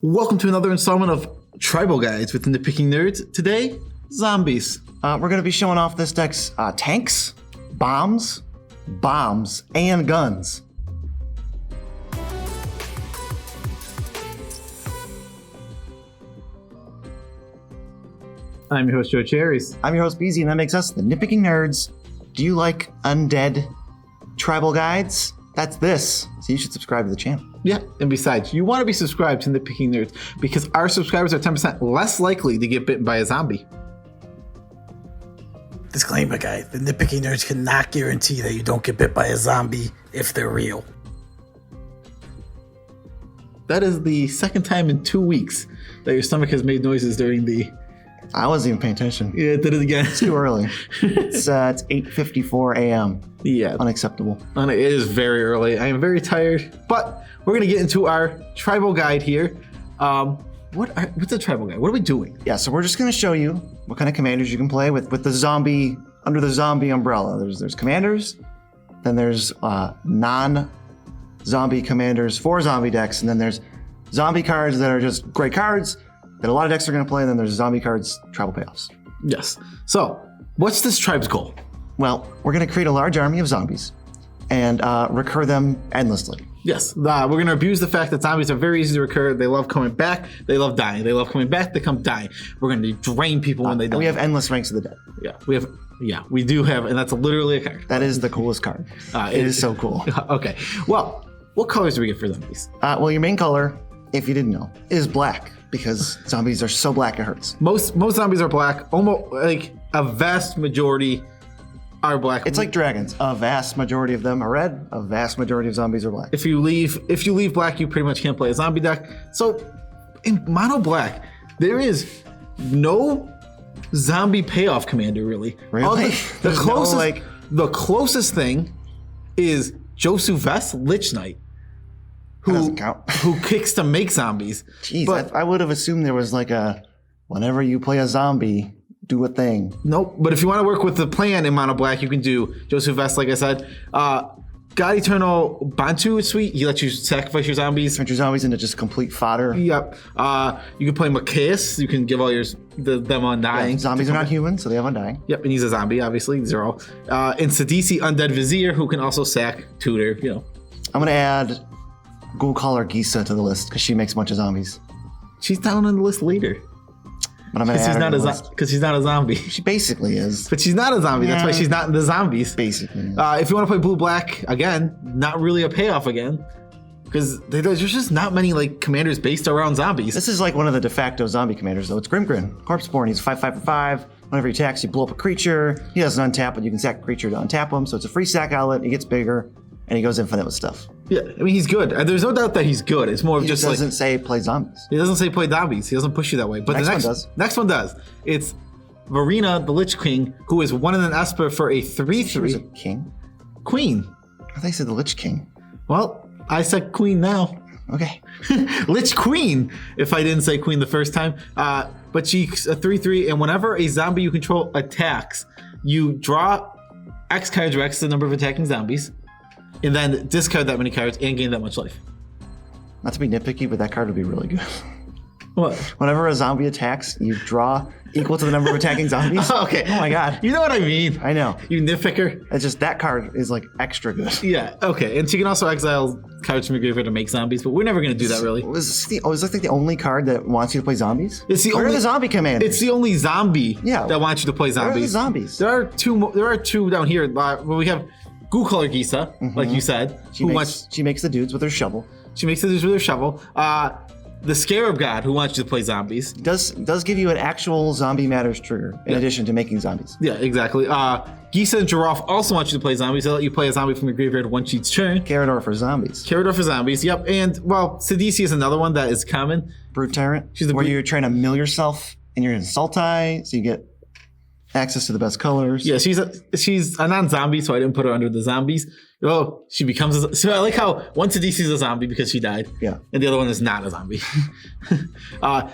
Welcome to another installment of Tribal Guides with the Nitpicking Nerds. Today, zombies. We're going to be showing off this deck's tanks, bombs, and guns. I'm your host, Joe Cherries. I'm your host, BZ, and that makes us the Nitpicking Nerds. Do you like undead tribal guides? That's this. So you should subscribe to the channel. Yeah, and besides, you want to be subscribed to Nitpicking Nerds because our subscribers are 10% less likely to get bitten by a zombie. Disclaimer, guys. The Nitpicking Nerds cannot guarantee that you don't get bit by a zombie if they're real. That is the second time in 2 weeks that your stomach has made noises during the... I wasn't even paying attention. Yeah, it did it again. It's too early. It's 8:54 a.m. Yeah. Unacceptable. And it is very early. I am very tired, but we're going to get into our tribal guide here. What's a tribal guide? What are we doing? Yeah, so we're just going to show you what kind of commanders you can play with the zombie, under the zombie umbrella. There's commanders, then there's non-zombie commanders for zombie decks, and then there's zombie cards that are just great cards that a lot of decks are going to play, and then there's zombie cards, tribal payoffs. Yes. So, what's this tribe's goal? Well, we're going to create a large army of zombies and recur them endlessly. Yes, we're going to abuse the fact that zombies are very easy to recur. They love coming back. They love dying. They love coming back. They come dying. We're going to drain people when they die. We have endless ranks of the dead. Yeah, we do have, and that's literally a card. That is the coolest card. It is so cool. Okay, well, what colors do we get for zombies? Well, your main color, if you didn't know, is black because zombies are so black it hurts. Most zombies are black. Almost like a vast majority are black. It's like dragons. A vast majority of them are red. A vast majority of zombies are black. If you leave black, you pretty much can't play a zombie deck. So in mono black, there is no zombie payoff commander really. Really? The closest thing is Josu Vest Lich Knight, doesn't count. who kicks to make zombies. Jeez, but I would have assumed there was like a whenever you play a zombie, do a thing. Nope. But if you want to work with the plan in mono black, you can do Joseph Vest, like I said. God Eternal Bantu is sweet. He lets you sacrifice your zombies. Turn your zombies into just complete fodder. Yep. You can play Macias. You can give all them Undying. Yeah, zombies are not human, so they have Undying. Yep, and he's a zombie, obviously. These are all. And Sidisi Undead Vizier, who can also sack Tutor, I'm going to add Multicolor Gisa to the list because she makes a bunch of zombies. She's down on the list later. But I'm going to add her to the list. Because she's not a zombie. She basically is. But she's not a zombie. Yeah. That's why she's not in the zombies. Basically. If you want to play blue-black, again, not really a payoff again. Because there's just not many commanders based around zombies. This is like one of the de facto zombie commanders, though. It's Grimgrin. Corpseborn. He's 5/5 for 5. Whenever he attacks, you blow up a creature. He doesn't untap, but you can sack a creature to untap him. So it's a free sack outlet. He gets bigger, and he goes infinite with stuff. Yeah, I mean, he's good. There's no doubt that he's good. It's more of He just doesn't say play zombies. He doesn't say play zombies. He doesn't push you that way. But Next the one does. Next one does. It's Varina, the Lich King, who is 1 in an Esper for a 3/3. She was a king? Queen. I thought you said the Lich King. Well, I said queen now. Okay. Lich Queen, if I didn't say queen the first time. But she's a 3/3, and whenever a zombie you control attacks, you draw X cards or X the number of attacking zombies, and then discard that many cards and gain that much life. Not to be nitpicky, but that card would be really good. What? Whenever a zombie attacks, you draw equal to the number of attacking zombies. Okay. Oh my god. You know what I mean. I know. You nitpicker. It's just that card is extra good. Yeah, okay. And she can also exile cards from your graveyard to make zombies, but we're never going to do that, really. Is this the only card that wants you to play zombies? It's the Where only are the zombie commanders? It's the only zombie Yeah. that wants you to play zombies. Where are the zombies? There are two down here. Where we have Multicolor Gisa, like you said. She makes the dudes with her shovel. She makes it with her shovel. The Scarab God, who wants you to play zombies. Does give you an actual zombie matters trigger in addition to making zombies. Yeah, exactly. Gisa and Giraffe also want you to play zombies. They let you play a zombie from your graveyard once each turn. Carador for zombies. Carador for zombies, yep. And, well, Sidisi is another one that is common. Brute Tyrant, She's the where brute- you're trying to mill yourself and you're in Sultai, so you get access to the best colors. Yeah, she's a non-zombie, so I didn't put her under the zombies. Oh, she becomes so I like how one Sidisi is a zombie because she died. Yeah. And the other one is not a zombie.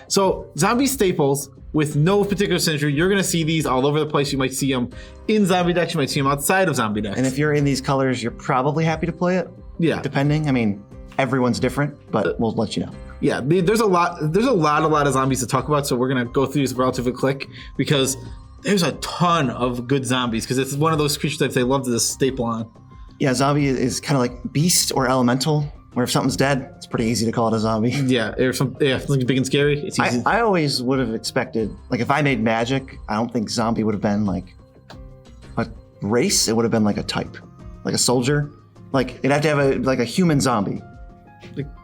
So zombie staples with no particular synergy. You're going to see these all over the place. You might see them in zombie decks. You might see them outside of zombie decks. And if you're in these colors, you're probably happy to play it. Yeah. Depending. I mean, everyone's different, but we'll let you know. Yeah, there's a lot of zombies to talk about, so we're gonna go through these relatively quick because there's a ton of good zombies because it's one of those creature types they love to staple on. Yeah, zombie is kind of like beast or elemental, where if something's dead, it's pretty easy to call it a zombie. Yeah, something big and scary. It's easy. I always would have expected, like if I made Magic, I don't think zombie would have been like a race. It would have been like a type, like a soldier. Like it'd have to have a human zombie.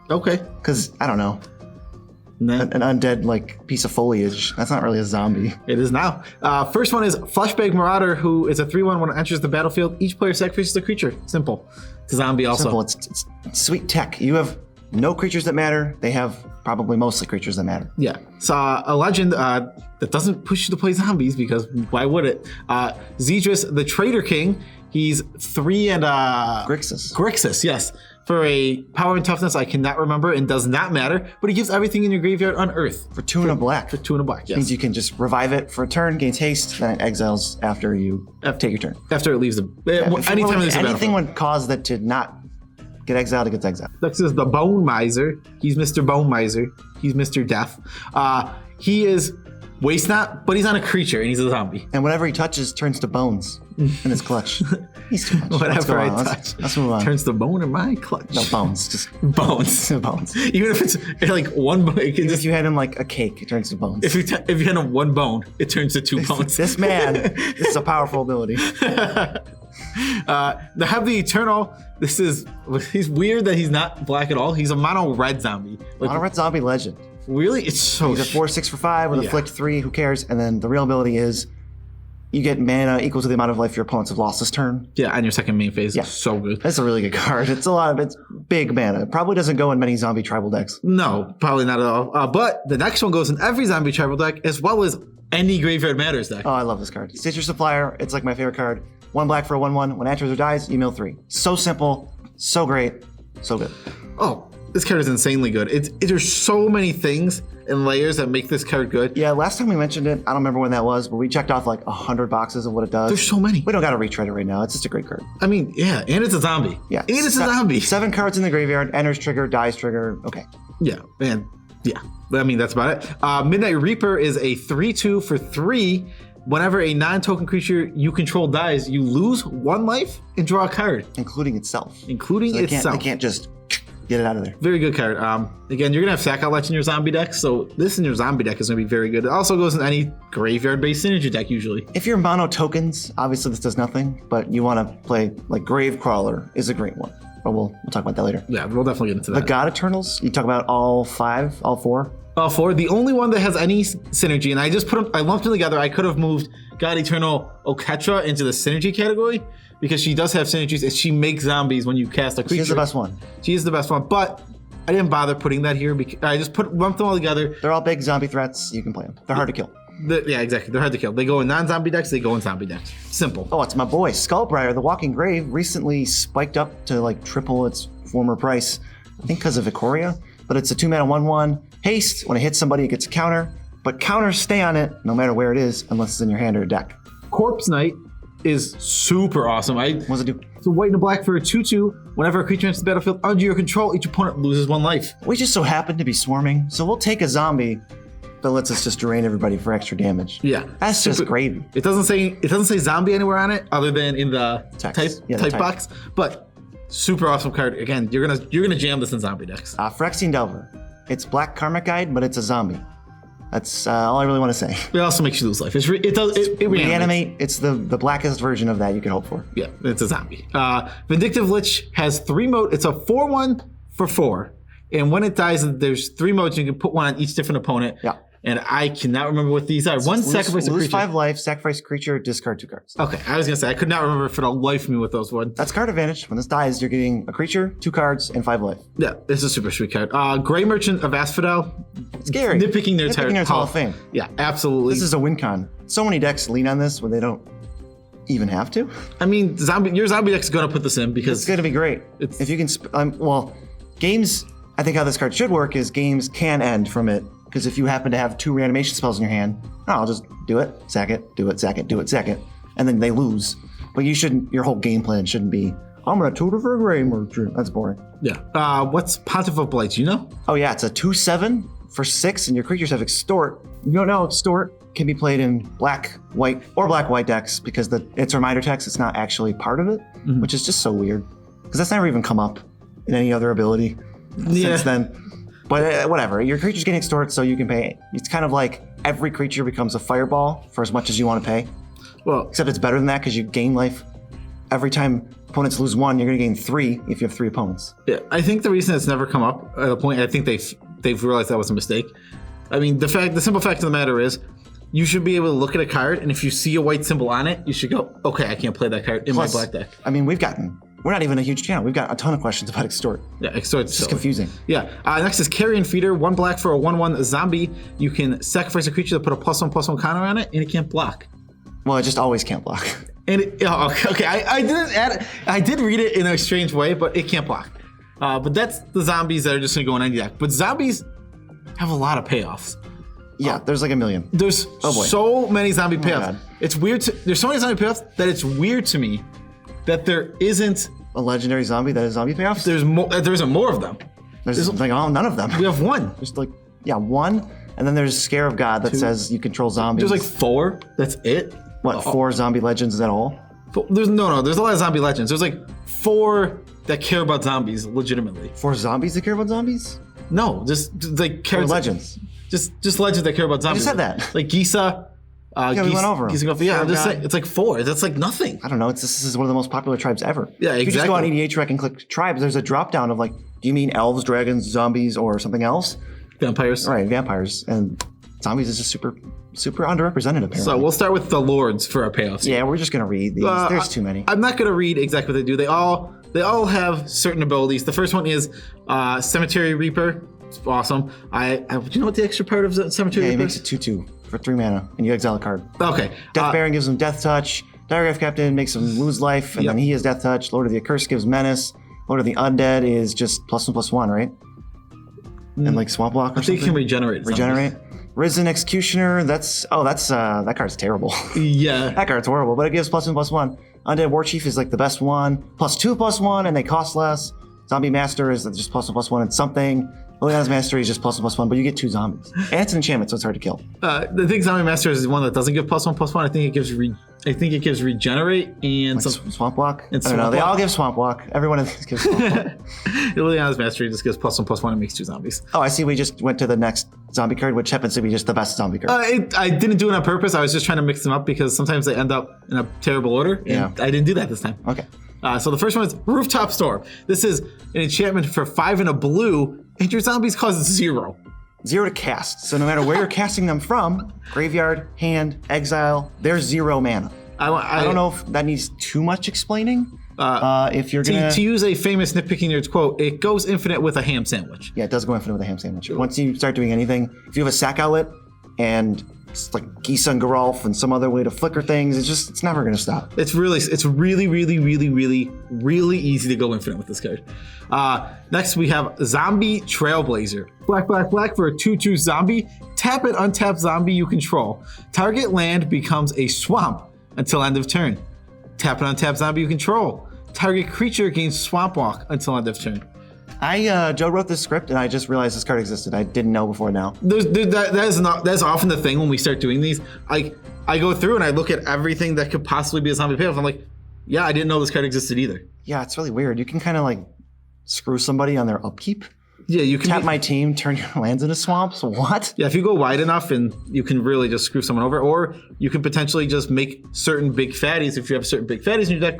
Okay. Because I don't know. Nah. An undead like piece of foliage. That's not really a zombie. It is now. First one is Fleshbag Marauder, who is a 3/1 when it enters the battlefield. Each player sacrifices a creature. Simple. It's a zombie also. Simple. It's sweet tech. You have no creatures that matter. They have probably mostly creatures that matter. Yeah. So a legend that doesn't push you to play zombies because why would it? Zedris, the Trader King. He's 3 and Grixis, yes. For a power and toughness I cannot remember and does not matter, but he gives everything in your graveyard unearth. For 2 and a black. For 2 and a black, yes. Means you can just revive it for a turn, gains haste, then it exiles after you take your turn. After it leaves the anytime it leaves the anything battlefield. would cause that to not get exiled, it gets exiled. Next is the Bone Miser. He's Mr. Bone Miser. He's Mr. Death. He is Waste Not, but he's on a creature and he's a zombie. And whatever he touches turns to bones in his clutch. He's too much. Whatever I touch let's move on. turns to bone in my clutch. No, bones. Just bones. bones. Even if it's like one bone, it can If you had him like a cake, it turns to bones. if you hand him one bone, it turns to 2 bones. This man, this is a powerful ability. They have the Eternal. He's weird that he's not black at all. He's a mono red zombie. Mono red zombie legend. Really? It's so He's a 4/6 for 5 with a flick 3. Who cares? And then the real ability is you get mana equal to the amount of life your opponents have lost this turn. Yeah, on your second main phase. Yeah. So good. That's a really good card. It's big mana. It probably doesn't go in many zombie tribal decks. No, probably not at all. But the next one goes in every zombie tribal deck as well as any Graveyard Matters deck. Oh, I love this card. Citrus Supplier. It's like my favorite card. 1 black for a 1/1. When enters or dies, you mill 3. So simple. So great. So good. Oh, this card is insanely good. There's so many things and layers that make this card good. Yeah, last time we mentioned it, I don't remember when that was, but we checked off like 100 boxes of what it does. There's so many. We don't got to retread it right now. It's just a great card. I mean, yeah, and it's a zombie. Yeah. And it's a zombie. 7 cards in the graveyard. Enters trigger, dies trigger. Okay. Yeah, and yeah. I mean, that's about it. Midnight Reaper is a 3/2 for 3. Whenever a non-token creature you control dies, you lose 1 life and draw a card. Including itself. They can't just get it out of there. Very good card. Again, you're going to have sack outlets in your zombie deck, so this in your zombie deck is going to be very good. It also goes in any graveyard-based synergy deck usually. If you're mono tokens, obviously this does nothing, but you want to play like Gravecrawler is a great one. But we'll talk about that later. Yeah, we'll definitely get into that. The God Eternals, you talk about all 4? All 4. The only one that has any synergy, and I just I lumped them together. I could have moved God Eternal Oketra into the synergy category because she does have synergies and she makes zombies when you cast a creature. She's the best one. She is the best one, but I didn't bother putting that here because I just lumped them all together. They're all big zombie threats. You can play them. They're hard to kill. Yeah, exactly. They're hard to kill. They go in non-zombie decks. They go in zombie decks. Simple. Oh, it's my boy Skullbriar, the Walking Grave, recently spiked up to like triple its former price. I think because of Ikoria. But it's a 2-mana 1/1 haste. When it hits somebody, it gets a counter. But counters stay on it no matter where it is, unless it's in your hand or deck. Corpse Knight is super awesome. What does it do? It's a white and a black for a 2/2. Whenever a creature enters the battlefield under your control, each opponent loses 1 life. We just so happen to be swarming, so we'll take a zombie that lets us just drain everybody for extra damage. Yeah, that's just gravy. It doesn't say zombie anywhere on it, other than in the text. type box. But super awesome card. Again, you're gonna jam this in zombie decks. Phyrexian Delver. It's Black Karmic Guide, but it's a zombie. That's all I really want to say. It also makes you lose life. It reanimate. It's the blackest version of that you could hope for. Yeah, it's a zombie. Vindictive Lich has 3 modes. It's a 4/1 for 4. And when it dies, there's 3 modes. You can put 1 on each different opponent. Yeah. And I cannot remember what these are. One sacrifice a creature. Lose 5 life, sacrifice a creature, discard 2 cards. Okay, I was gonna say I could not remember for the life of me what those were. That's card advantage. When this dies, you're getting a creature, 2 cards, and 5 life. Yeah, it's a super sweet card. Gray Merchant of Asphodel. Scary. Nitpicking their Hall of Fame. Yeah, absolutely. This is a win con. So many decks lean on this when they don't even have to. I mean, your zombie deck is gonna put this in because it's gonna be great. If you can, games. I think how this card should work is games can end from it. Because if you happen to have 2 reanimation spells in your hand, I'll just do it, sack it, do it, sack it, do it, sack it, and then they lose. But you shouldn't. Your whole game plan shouldn't be I'm gonna tutor for a Grey Merchant. That's boring. Yeah. What's Pontiff of Blight? You know? Oh yeah, it's a 2/7 for 6, and your creatures have Extort. You don't know Extort can be played in black, white, or black-white decks because it's reminder text. It's not actually part of it, which is just so weird because that's never even come up in any other ability since then. But whatever, your creature's getting Extort, so you can pay. It's kind of like every creature becomes a Fireball for as much as you want to pay. Well, except it's better than that because you gain life. Every time opponents lose 1, you're going to gain 3 if you have 3 opponents. Yeah, I think the reason it's never come up at a point, I think they've realized that was a mistake. I mean, the simple fact of the matter is, you should be able to look at a card, and if you see a white symbol on it, you should go, okay, I can't play that card in my black deck. I mean, we're not even a huge channel. We've got a ton of questions about Extort. Yeah, Extort's just confusing. Yeah. Next is Carrion Feeder. 1 black for a 1/1 zombie. You can sacrifice a creature to put a +1/+1 counter on it, and it can't block. Well, it just always can't block. And I did read it in a strange way, but it can't block. But that's the zombies that are just gonna go in any deck. But zombies have a lot of payoffs. Yeah, there's like a million. There's so many zombie payoffs. God. It's weird. There's so many zombie payoffs that it's weird to me that there isn't a legendary zombie that has zombie payoffs. There's more. There isn't more of them. There's like none of them. We have 1. Just like 1, and then there's Scare of God that says you control zombies. There's like 4. That's it. What, 4 zombie legends? Is that all? There's There's a lot of zombie legends. There's like 4 that care about zombies legitimately. 4 zombies that care about zombies? No, just like care. Legends. Just legends that care about zombies. I just said that. Like Gisa. Yeah, we went over them. Yeah, I'm just saying, it's like 4. That's like nothing. I don't know. This is one of the most popular tribes ever. Yeah, exactly. If you just go on EDH Rec and click tribes, there's a drop down of like, do you mean elves, dragons, zombies, or something else? Vampires. Right, vampires. And zombies is just super underrepresented apparently. So we'll start with the lords for our payoffs. Yeah, we're just gonna read these. There's too many. I'm not gonna read exactly what they do. They all have certain abilities. The first one is Cemetery Reaper. It's awesome. Do you know what the extra part of Cemetery Reaper? He makes it 2/2 for 3 mana, and you exile a card. Okay. Death Baron gives him Death Touch. Diregraph Captain makes him lose life, and then he has Death Touch. Lord of the Accursed gives Menace. Lord of the Undead is just +1/+1, right? And like Swamp Block or something. I think he can regenerate. Regenerate. Risen Executioner. That card's terrible. Yeah. That card's horrible, but it gives +1/+1. Undead War Chief is like the best one. +2/+1, and they cost less. Zombie Master is just +1/+1 and something. Liliana's Mastery is just +1/+1, but you get 2 zombies. And it's an enchantment, so it's hard to kill. I think Zombie Master is one that doesn't give +1/+1. I think it gives Regenerate and like Swamp Block. And I don't know. They all give Swamp Block. Everyone gives Swamp Block. Liliana's Mastery just gives +1/+1 and makes 2 zombies. Oh, I see. We just went to the next zombie card, which happens to be just the best zombie card. I didn't do it on purpose. I was just trying to mix them up because sometimes they end up in a terrible order, and I didn't do that this time. Okay. So the first one is Rooftop Storm. This is an enchantment for 5 and a blue, and your zombies cost 0. 0 to cast. So no matter where you're casting them from, graveyard, hand, exile, they're 0 mana. I don't know if that needs too much explaining. If you're gonna to use a famous Nitpicking Nerds quote, it goes infinite with a ham sandwich. Yeah, it does go infinite with a ham sandwich. Once you start doing anything, if you have a sack outlet and it's like Gisa and Geralf and some other way to flicker things, it's never gonna stop. It's really easy to go infinite with this card. Next we have Zombie Trailblazer. Black for a 2/2 zombie. Tap it, untap zombie you control. Target land becomes a swamp until end of turn. Tap it, untap zombie you control. Target creature gains Swamp Walk until end of turn. Joe wrote this script and I just realized this card existed. I didn't know before now. That's often the thing when we start doing these. I go through and I look at everything that could possibly be a zombie payoff. I'm like, yeah, I didn't know this card existed either. Yeah, it's really weird. You can kind of like screw somebody on their upkeep. Yeah, you can tap my team, turn your lands into swamps. What? Yeah, if you go wide enough, and you can really just screw someone over, or you can potentially just make certain big fatties if you have certain big fatties in your deck.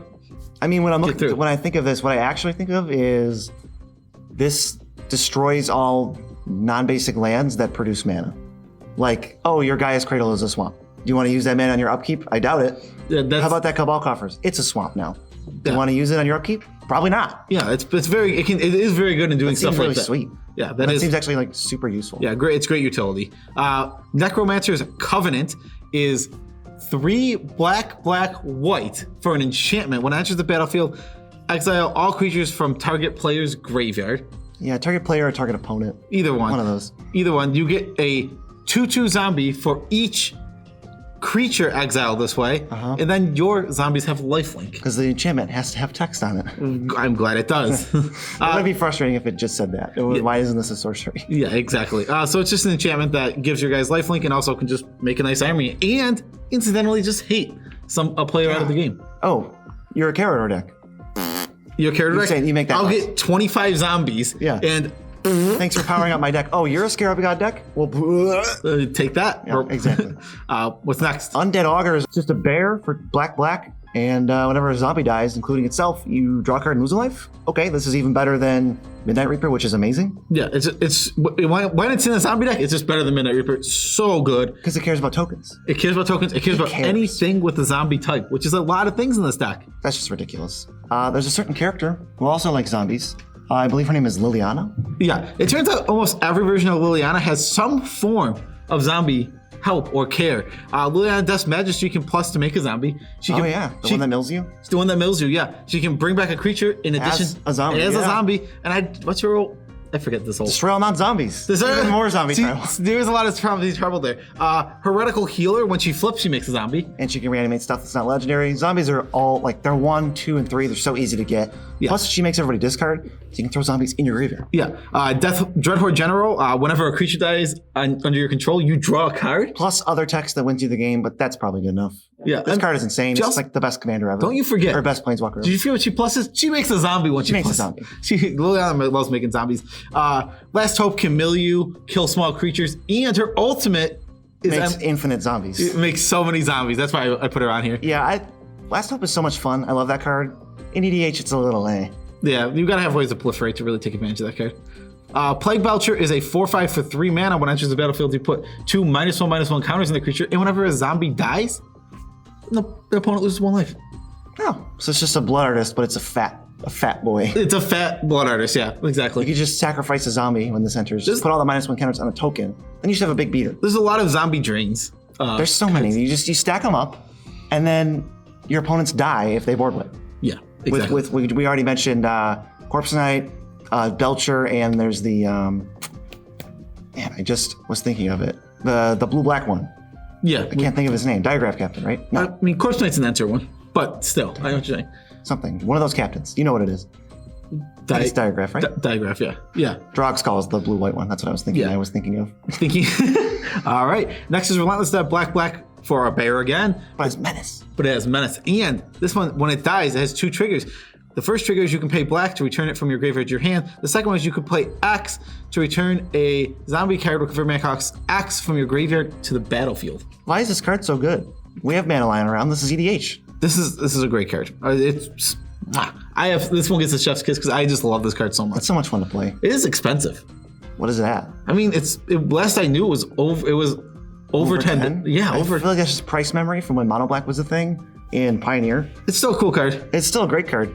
I mean, when I think of this, what I actually think of is this destroys all non-basic lands that produce mana. Like, oh, your Gaia's Cradle is a swamp. Do you want to use that mana on your upkeep? I doubt it. Yeah, how about that Cabal Coffers? It's a swamp now. Do you want to use it on your upkeep? Probably not. Yeah, it is very good in doing stuff like that. Sweet. Yeah, that seems actually like super useful. Yeah, great. It's great utility. Necromancer's Covenant is 3 black, white for an enchantment. When it enters the battlefield, exile all creatures from target player's graveyard. Yeah, target player or target opponent. Either one. One of those. Either one. You get a 2/2 zombie for each creature exiled this way, and then your zombies have lifelink. Because the enchantment has to have text on it. I'm glad it does. It would be frustrating if it just said that. Why isn't this a sorcery? Yeah, exactly. So it's just an enchantment that gives your guys lifelink and also can just make a nice army and incidentally just hate a player out of the game. Oh, you're a Carrador deck. You're a Carrador deck? You make that I'll less. get 25 zombies. Yeah. And thanks for powering up my deck. Oh, you're a Scarab God deck? Well, take that. Yeah, exactly. What's next? Undead Augur is just a bear for black, and whenever a zombie dies, including itself, you draw a card and lose a life. Okay, this is even better than Midnight Reaper, which is amazing. Yeah, when it's in a zombie deck, it's just better than Midnight Reaper. It's so good. Because it cares about tokens. It cares about tokens. It cares about anything with the zombie type, which is a lot of things in this deck. That's just ridiculous. There's a certain character who also likes zombies. I believe her name is Liliana. Yeah, it turns out almost every version of Liliana has some form of zombie help or care. Liliana Death's Majesty can plus to make a zombie. The one that mills you? It's the one that mills you, yeah. She can bring back a creature in addition a zombie. As a zombie. And what's your role? I forget this whole. Destroy all non-zombies. There's even more zombie tribal. There's a lot of trouble there. Heretical Healer, when she flips, she makes a zombie. And she can reanimate stuff that's not legendary. Zombies are all, they're 1, 2, and 3. They're so easy to get. Yeah. Plus, she makes everybody discard, so you can throw zombies in your graveyard. Yeah. Dreadhorde General, whenever a creature dies under your control, you draw a card. Plus other text that wins you the game, but that's probably good enough. Yeah. This card is insane. It's like the best commander ever. Don't you forget. Or best planeswalker ever. Did you feel what she pluses? She makes a zombie when she makes pluses. a zombie. Liliana loves making zombies. Last Hope can mill you, kill small creatures, and her ultimate makes infinite zombies. It makes so many zombies. That's why I put her on here. Yeah, Last Hope is so much fun. I love that card. In EDH, it's a little Yeah, you gotta have ways to proliferate to really take advantage of that card. Plague Belcher is a 4/5 for 3 mana. When it enters the battlefield, you put 2 -1/-1 counters on the creature, and whenever a zombie dies, the opponent loses 1 life. Oh, so it's just a blood artist, but it's a fat boy. It's a fat blood artist, yeah, exactly. You could just sacrifice a zombie when this enters. Just put all the -1 counters on a token. Then you should have a big beater. There's a lot of zombie drains. There's so many. You stack them up, and then your opponents die if they board wipe. Yeah, exactly. We already mentioned Corpse Knight, Belcher, and there's the man, I just was thinking of it. The blue-black one. Yeah. I can't think of his name. Diagraph Captain, right? No. I mean, Corpse Knight's an enter one, but still, I know what you're saying. Something. One of those captains. You know what it is. It's Diagraph, right? Diagraph, yeah. Yeah. Drogskall is the blue-white one. That's what I was thinking. Yeah. I was thinking of. All right. Next is Relentless Death, black for a bear again. But it's Menace. But it has Menace. And this one, when it dies, it has 2 triggers. The first trigger is you can pay black to return it from your graveyard to your hand. The second one is you can play X to return a zombie card with convert mana cost X from your graveyard to the battlefield. Why is this card so good? We have mana lying around. This is EDH. This is a great card. This one gets a chef's kiss because I just love this card so much. It's so much fun to play. It is expensive. What is it at? I mean, last I knew it was over 10. Yeah, I feel like that's just price memory from when Mono Black was a thing in Pioneer. It's still a cool card. It's still a great card.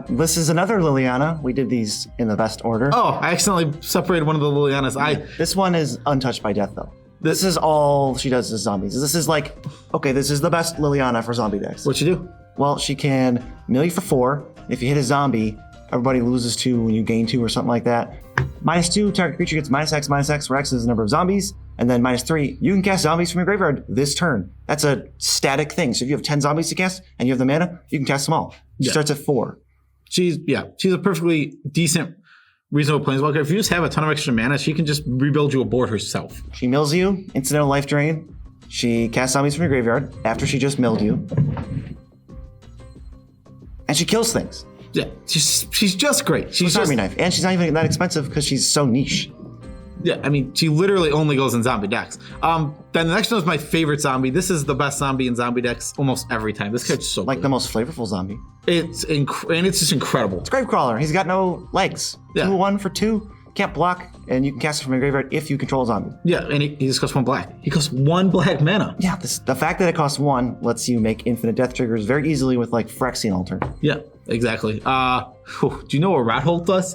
This is another Liliana. We did these in the best order. Oh, I accidentally separated one of the Lilianas. This one is untouched by death, though. This is all she does is zombies. This is like, okay, this is the best Liliana for zombie decks. What'd you do? Well, she can mill you for 4. If you hit a zombie, everybody loses 2 when you gain 2 or something like that. -2, target creature gets -X, where X is the number of zombies. And then -3, you can cast zombies from your graveyard this turn. That's a static thing. So if you have 10 zombies to cast and you have the mana, you can cast them all. She starts at 4. She's a perfectly decent, reasonable planeswalker. If you just have a ton of extra mana, she can just rebuild you a board herself. She mills you, incidental life drain. She casts zombies from your graveyard after she just milled you. And she kills things. Yeah, she's just great. She's Army Knife. And she's not even that expensive because she's so niche. Yeah, I mean, she literally only goes in zombie decks. Then the next one is my favorite zombie. This is the best zombie in zombie decks almost every time. This card's so like good. The most flavorful zombie. It's just incredible. It's Gravecrawler. He's got no legs. Yeah. 2/1 for 2. Can't block, and you can cast it from your graveyard if you control a zombie. Yeah, and he just costs 1 black. He costs 1 black mana. Yeah, the fact that it costs 1 lets you make infinite death triggers very easily with like Phyrexian Altar. Yeah, exactly. Do you know what Ratholt does?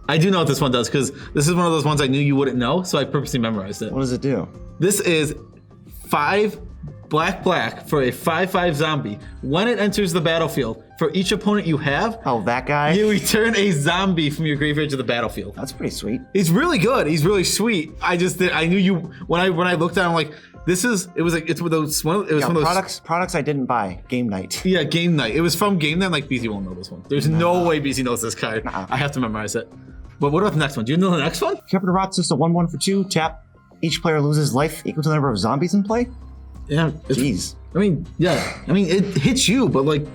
I do know what this one does because this is one of those ones I knew you wouldn't know, so I purposely memorized it. What does it do? This is 5 black for a 5/5 zombie. When it enters the battlefield, for each opponent you have, Oh, that guy? you return a zombie from your graveyard to the battlefield. That's pretty sweet. He's really good. He's really sweet. I knew you when I looked at him, I'm like, it's one of those Products I didn't buy. Game night. Yeah, Game Night. It was from Game Night. Like, BZ won't know this one. There's no way BZ knows this card. I have to memorize it. But what about the next one? Do you know the next one? Shepherd Rot's just a 1/1 for 2. Tap. Each player loses life equal to the number of zombies in play. Yeah. Jeez. I mean, it hits you, but like,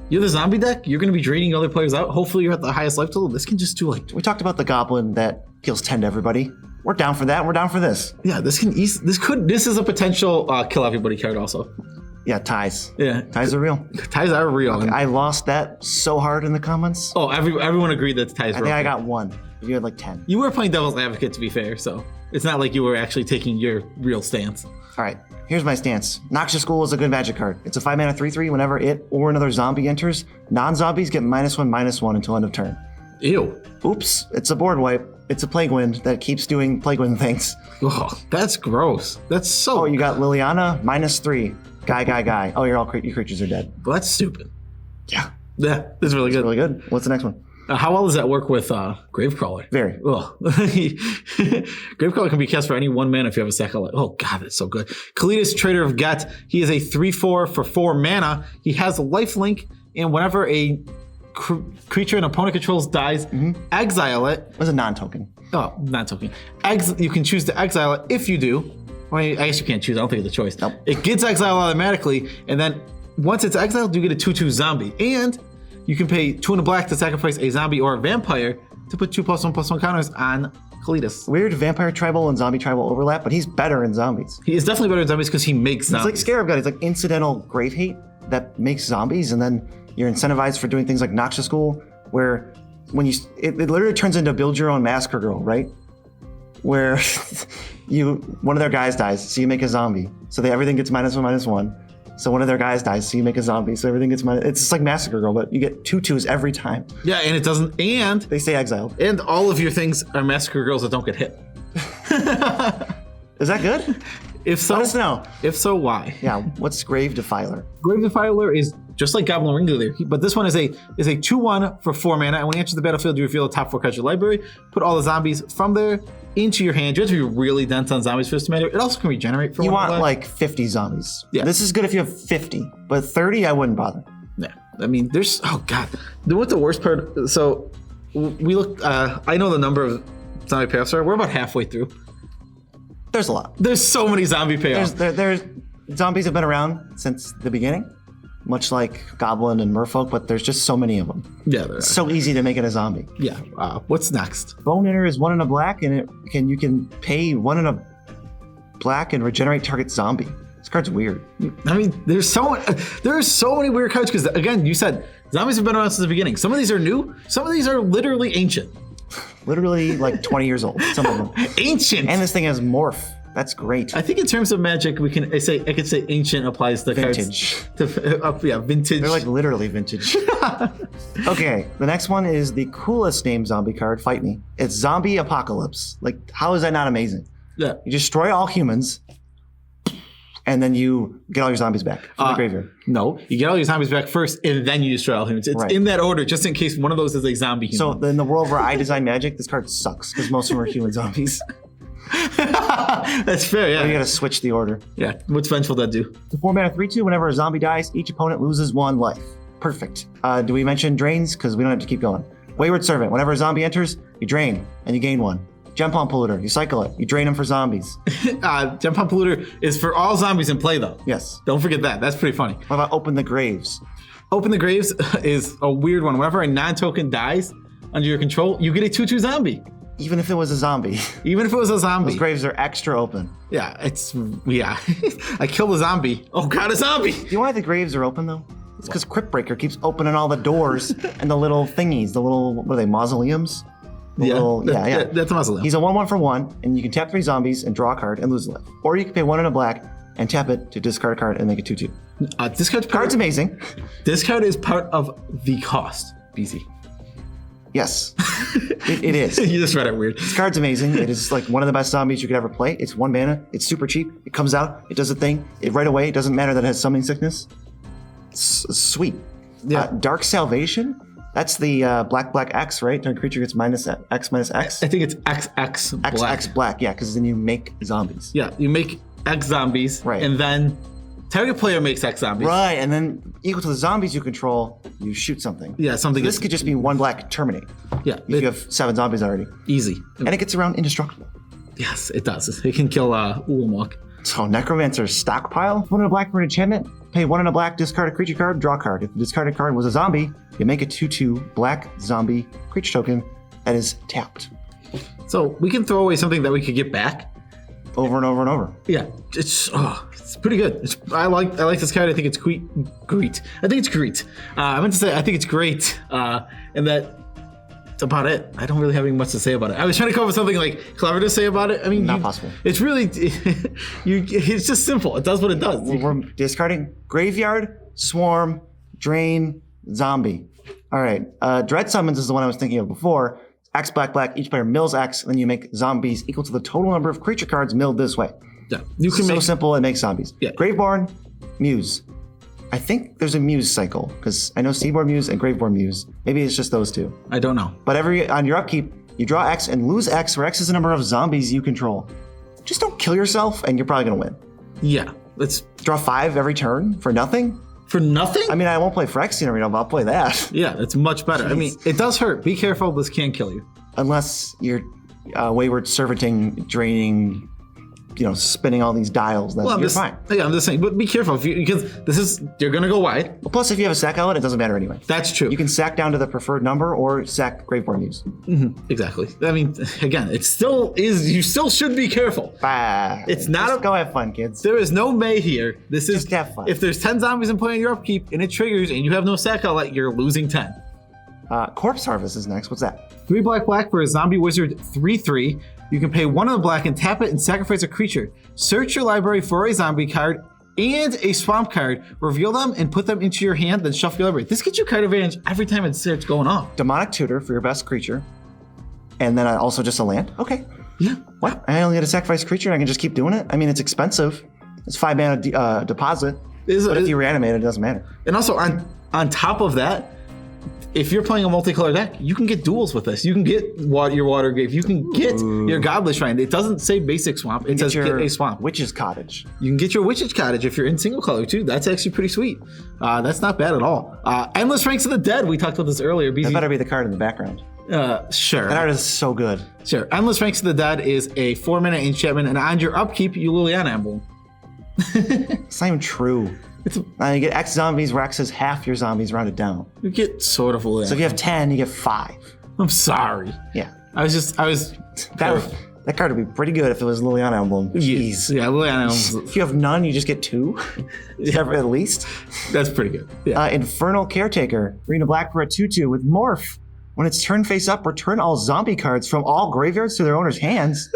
you're the zombie deck. You're going to be draining other players out. Hopefully, you're at the highest life total. This can just do like. We talked about the goblin that deals 10 to everybody. We're down for that. We're down for this. Yeah, this is a potential kill everybody card also. Yeah, ties. Yeah, Ties are real. Ties are real. Okay, I lost that so hard in the comments. Oh, everyone agreed that ties. I think I got 1. You had like 10. You were playing devil's advocate, to be fair, so it's not like you were actually taking your real stance. All right, here's my stance. Noxious Ghoul is a good magic card. It's a 5-mana 3/3. Whenever it or another zombie enters, non-zombies get -1/-1 until end of turn. Ew. Oops, it's a board wipe. It's a Plague Wind that keeps doing Plague Wind things. Oh, that's gross. That's so. Oh, you got Liliana, -3. Guy. Oh, your creatures are dead. Well, that's stupid. Yeah. Yeah, this is really good. Really good. What's the next one? How well does that work with Gravecrawler? Very. Oh. Gravecrawler can be cast for any 1 mana if you have a sack of life. Oh god, that's so good. Kalidas, Trader of Get. He is a 3/4 for 4 mana. He has a lifelink, and whenever a creature an opponent controls dies, exile it. It was a non-token. Oh, not token. You can choose to exile it. If you do, I mean, I guess you can't choose. I don't think it's a choice. Nope. It gets exiled automatically, and then once it's exiled, you get a 2/2 zombie, and you can pay 2 and a black to sacrifice a zombie or a vampire to put 2+1/+1 counters on Kalidas. Weird vampire tribal and zombie tribal overlap, but he's better in zombies. He is definitely better in zombies because he makes zombies. He's like Scarab God. He's like incidental grave hate that makes zombies, and then you're incentivized for doing things like Noxious Ghoul, where when it literally turns into build your own Massacre Girl, right? Where one of their guys dies, so you make a zombie. So everything gets -1/-1. So one of their guys dies, so you make a zombie. So everything gets it's just like Massacre Girl, but you get 2/2s every time. Yeah, and it doesn't, and they stay exiled. And all of your things are Massacre Girls that don't get hit. Is that good? If so, let us know. If so, why? Yeah, what's Grave Defiler? Grave Defiler is just like Goblin Ringleader, but this one is a 2/1 for 4 mana, and when you enter the battlefield, you reveal the top 4 cards of your library, put all the zombies from there into your hand. You have to be really dense on zombies for this to matter. It also can regenerate for you 1 want black. like 50 zombies. Yeah. This is good if you have 50, but 30, I wouldn't bother. Yeah, I mean, there's, oh god. What's the worst part? So, we looked, I know the number of zombie payoffs are. We're about halfway through. There's a lot. There's so many zombie payoffs. There's zombies have been around since the beginning, much like Goblin and Merfolk, but there's just so many of them. Yeah, it's so easy to make it a zombie. Yeah. What's next? Bone Inner is 1 and a black, and you can pay 1 and a black and regenerate target zombie. This card's weird. I mean, there are so many weird cards because again, you said zombies have been around since the beginning. Some of these are new. Some of these are literally ancient. Literally like 20 years old. Some of them. Ancient. And this thing has morph. That's great. I think in terms of Magic, I could say ancient applies to vintage. Cards to, vintage. They're like literally vintage. Okay, the next one is the coolest named zombie card. Fight me. It's Zombie Apocalypse. Like, how is that not amazing? Yeah. You destroy all humans, and then you get all your zombies back from the graveyard. No, you get all your zombies back first, and then you destroy all humans. It's in that order, just in case one of those is a zombie human. So in the world where I design Magic, this card sucks because most of them are human zombies. That's fair, yeah. Or you gotta switch the order. Yeah. What's Vengeful Dead do? The 4 mana 3/2. Whenever a zombie dies, each opponent loses 1 life. Perfect. Do we mention drains? Because we don't have to keep going. Wayward Servant. Whenever a zombie enters, you drain and you gain 1. Gem Palm Polluter. You cycle it. You drain them for zombies. Gem Palm Polluter is for all zombies in play, though. Yes. Don't forget that. That's pretty funny. What about Open the Graves? Open the Graves is a weird one. Whenever a non-token dies under your control, you get a 2/2 zombie. Even if it was a zombie. Even if it was a zombie. Those graves are extra open. Yeah, I killed a zombie. Oh god, a zombie! You know why the graves are open though? It's because Cryptbreaker keeps opening all the doors and the little thingies, the little, what are they, mausoleums? That's a mausoleum. He's a 1/1 for 1, and you can tap 3 zombies and draw a card and lose a life. Or you can pay 1 and a black and tap it to discard a card and make it 2/2. This card's amazing. This card is part of the cost, BZ. Yes, it is. You just read it weird. This card's amazing. It is like one of the best zombies you could ever play. It's 1 mana. It's super cheap. It comes out. It does a thing. It right away. It doesn't matter that it has summoning sickness. It's sweet. Yeah. Dark Salvation. That's the black X, right? Target creature gets -X. I think it's XX black. XX black. Yeah, because then you make zombies. Yeah, you make X zombies, Right. and then target player makes X zombies. Right, and then equal to the zombies you control, you shoot something. Yeah, something. So this could just be 1 black terminate. Yeah, If you have 7 zombies already. easy. And it gets around indestructible. Yes, it does. It can kill Ulamog. So Necromancer Stockpile. 1 in a black for an enchantment. Pay 1 in a black, discard a creature card, draw a card. If the discarded card was a zombie, you make a 2/2 black zombie creature token that is tapped. So we can throw away something that we could get back. Over and over and over. Yeah, it's pretty good. I like this card. I think it's great. I think it's great. I meant to say I think it's great, and that's about it. I don't really have much to say about it. I was trying to come up with something like clever to say about it. I mean, Not possible. It's really, it's just simple. It does what it does. We're discarding Graveyard, Swarm, Drain, Zombie. All right. Dread Summons is the one I was thinking of before. X black, each player mills X, and then you make zombies equal to the total number of creature cards milled this way. Yeah, you can So make. simple, it makes zombies. Yeah. Graveborn, Muse. I think there's a Muse cycle, because I know Seaborn Muse and Graveborn Muse. Maybe it's just those two. I don't know. But on your upkeep, you draw X and lose X, where X is the number of zombies you control. Just don't kill yourself, and you're probably going to win. Yeah, let's Draw 5 every turn for nothing? for nothing. I mean, I won't play Phyrexian Arena, but I'll play that. Yeah, it's much better. I mean, Jeez. it does hurt. Be careful. This can kill you. Unless you're Wayward Servanting, draining, spinning all these dials, then you're fine. Yeah, I'm just saying, but be careful because you're gonna go wide. Plus, if you have a sack outlet, it doesn't matter anyway. That's true. You can sack down to the preferred number or sack Graveborn Muse. Exactly. I mean, again, it still is. You still should be careful. It's not Just go have fun, kids. There is no May here. This is Just have fun. If there's 10 zombies in play on your upkeep and it triggers and you have no sack outlet, you're losing 10. Corpse Harvest is next. What's that? 3 black for a zombie wizard 3/3. You can pay 1 of the black and tap it and sacrifice a creature. Search your library for a zombie card and a swamp card. Reveal them and put them into your hand, then shuffle your library. This gets you card advantage every time it starts going off. Demonic Tutor for your best creature. And then also just a land? Okay. Yeah. What? I only get to sacrifice a creature and I can just keep doing it? I mean, it's expensive. It's 5 mana deposit. But if you reanimate it, it doesn't matter. And also on top of that, if you're playing a multicolor deck, you can get duels with this. You can get your Water Grave. You can get your Godless Shrine. It doesn't say basic swamp. It says get a swamp. Witch's Cottage. You can get your Witch's Cottage if you're in single color too. That's actually pretty sweet. That's not bad at all. Endless Ranks of the Dead. We talked about this earlier. That better be the card in the background. Sure. That art is so good. Sure. Endless Ranks of the Dead is a 4-mana enchantment, and on your upkeep, you Liliana emblem. It's not even true. You get X zombies where X is half your zombies rounded down. You get sort of Liliana. So if you have 10, you get 5. I'm sorry. Yeah. I was. That card would be pretty good if it was Liliana emblem. Jeez. Yeah, Liliana emblem. If you have none, you just get 2. At least. That's pretty good. Yeah. Infernal Caretaker. Green and black for a 2/2 with Morph. When it's turn face up, return all zombie cards from all graveyards to their owner's hands.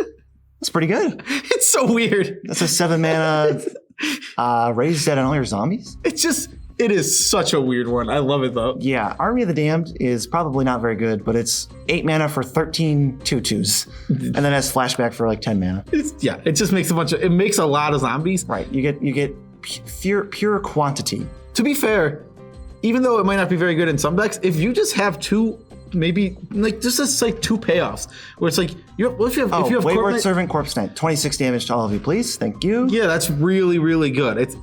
That's pretty good. It's so weird. That's a 7 mana raise dead on all your zombies. It is such a weird one. I love it though. Yeah, Army of the Damned is probably not very good, but it's 8 mana for 13 2/2s. And then has flashback for like 10 mana. It just makes it makes a lot of zombies. Right. You get pure quantity. To be fair, even though it might not be very good in some decks, if you just have 2, maybe like just as like 2 payoffs, where it's like if you have Wayward Servant, Corpse Knight, 26 damage to all of you, please. Thank you. Yeah, that's really, really good.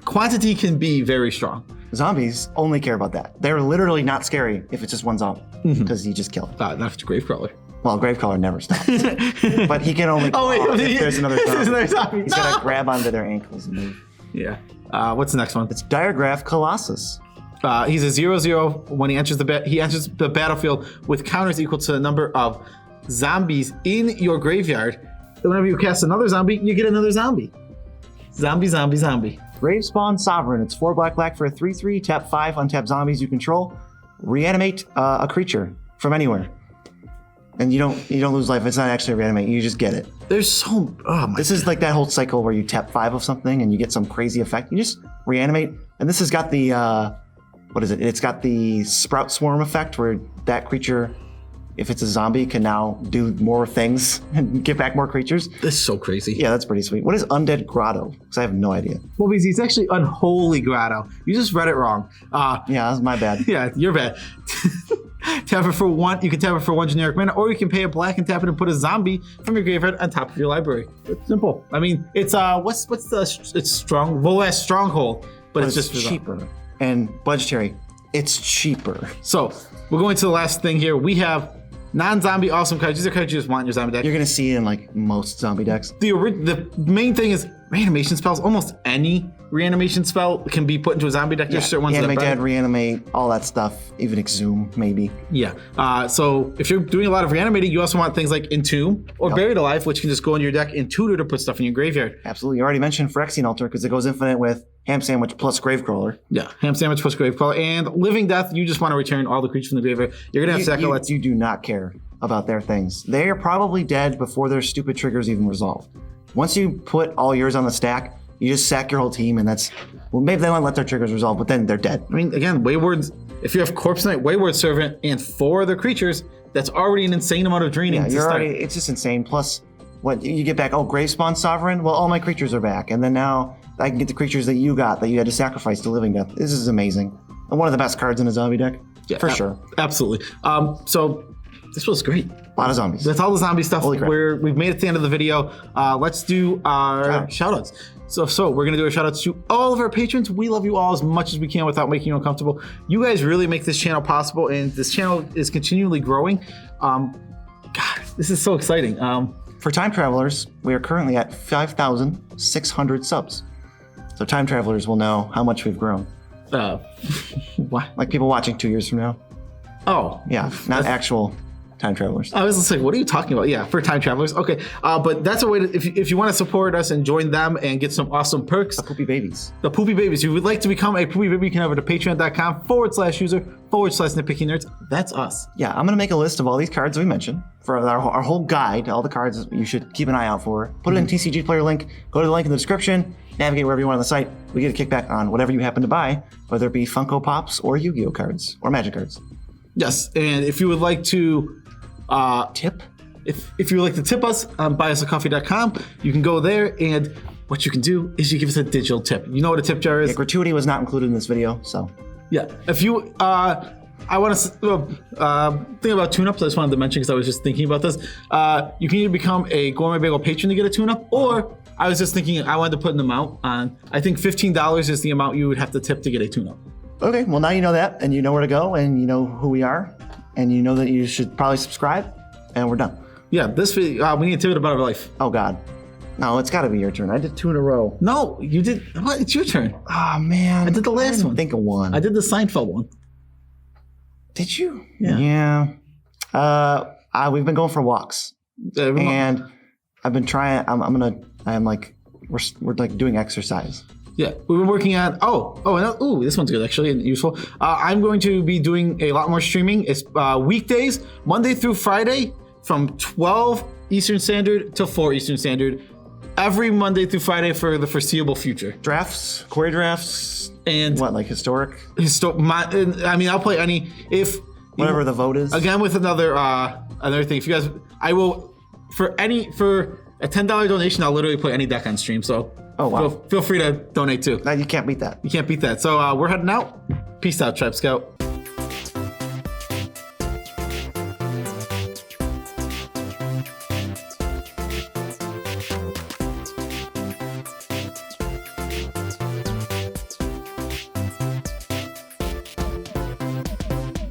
Quantity can be very strong. Zombies only care about that. They're literally not scary if it's just one zombie, because you just kill it. Not Gravecrawler. Well, Gravecrawler never stops. But he can only if there's another zombie. He's got to grab onto their ankles and move. Yeah. What's the next one? It's Diregraph Colossus. He's a 0/0. When he enters the battlefield with counters equal to the number of zombies in your graveyard. And whenever you cast another zombie, you get another zombie. Zombie. Gravespawn Sovereign. It's 4 black for a 3/3. Tap 5 untap zombies you control. Reanimate a creature from anywhere. And you don't lose life. It's not actually reanimate. You just get it. This is like that whole cycle where you tap 5 of something and you get some crazy effect. You just reanimate. And this has got the what is it? It's got the Sprout Swarm effect where that creature, if it's a zombie, can now do more things and get back more creatures. This is so crazy. Yeah, that's pretty sweet. What is Undead Grotto? Because I have no idea. Well, because it's actually Unholy Grotto. You just read it wrong. Yeah, that's my bad. Yeah, you're bad. Tap it for 1. You can tap it for 1 generic mana, or you can pay a black and tap it and put a zombie from your graveyard on top of your library. It's simple. I mean, it's it's strong. Volast Stronghold, but it's just cheaper and budgetary. It's cheaper. So we're going to the last thing here. We have non-zombie awesome cards. These are cards you just want in your zombie deck. You're gonna see it in like most zombie decks. The main thing is reanimation spells. Almost any reanimation spell can be put into a zombie deck. There's certain ones Animate that Dead, reanimate, all that stuff. Even Exhume, maybe. Yeah. So if you're doing a lot of reanimating, you also want things like Entomb or Buried Alive, which can just go into your deck and tutor to put stuff in your graveyard. Absolutely. You already mentioned Phyrexian Altar because it goes infinite with Ham Sandwich plus Gravecrawler. Yeah, Ham Sandwich plus Gravecrawler. And Living Death, you just want to return all the creatures from the graveyard. You're going to have Sacrolettes. You do not care about their things. They are probably dead before their stupid triggers even resolve. Once you put all yours on the stack, you just sack your whole team, and that's, well, maybe they won't let their triggers resolve, but then they're dead. I mean, again, Wayward, if you have Corpse Knight, Wayward Servant, and 4 other creatures, that's already an insane amount of draining. Yeah, you're already, it's just insane. Plus, what you get back, Gravespawn Sovereign, well, all my creatures are back, and then now I can get the creatures that you got that you had to sacrifice to Living Death. This is amazing. And one of the best cards in a zombie deck, for sure. Absolutely. So this was great. A lot of zombies. That's all the zombie stuff. Holy crap. We've made it to the end of the video. Let's do our shout-outs. So we're going to do a shout-outs to all of our patrons. We love you all as much as we can without making you uncomfortable. You guys really make this channel possible, and this channel is continually growing. God, this is so exciting. For Time Travelers, we are currently at 5,600 subs. So Time Travelers will know how much we've grown. What? Like people watching 2 years from now. Oh. Yeah, not actual Time Travelers. I was just like, what are you talking about? Yeah, for Time Travelers. Okay, but that's a way to, if you want to support us and join them and get some awesome perks. The Poopy Babies. The Poopy Babies. If you would like to become a Poopy Baby, you can head over to patreon.com/user/nitpicking nerds. That's us. Yeah, I'm going to make a list of all these cards we mentioned for our whole guide, all the cards you should keep an eye out for. Put it in TCGplayer link. Go to the link in the description. Navigate wherever you want on the site. We get a kickback on whatever you happen to buy, whether it be Funko Pops or Yu-Gi-Oh cards or Magic cards. Yes, and if you would like to tip, if you would like to tip us on buyusacoffee.com, you can go there, and what you can do is you give us a digital tip. You know what a tip jar is? Yeah, gratuity was not included in this video, so. Yeah, if you, I want to think about tune-ups. I just wanted to mention because I was just thinking about this. You can either become a Gourmet Bagel patron to get a tune-up, or I was just thinking I wanted to put an amount on. I think $15 is the amount you would have to tip to get a tune-up. Okay, well now you know that, and you know where to go, and you know who we are, and you know that you should probably subscribe, and we're done. Yeah, this video, we need to tip it about our life. Oh God. No, it's got to be your turn. I did 2 in a row. No, you did. What? It's your turn. Oh man. I did the last one. Think of one. I did the Seinfeld one. Did you? Yeah. We've been going for walks, and I've been trying. We're like doing exercise. Yeah, we've been working on. This one's good actually and useful. I'm going to be doing a lot more streaming. It's weekdays, Monday through Friday, from 12 Eastern Standard to 4 Eastern Standard, every Monday through Friday for the foreseeable future. Drafts, query drafts, and what, like historic? I'll play any whatever the vote is. Again, with another thing. If you guys, I will for a $10 donation, I'll literally play any deck on stream. So. Oh, wow. Feel free to donate too. You can't beat that. You can't beat that. So we're heading out. Peace out, Tribe Scout.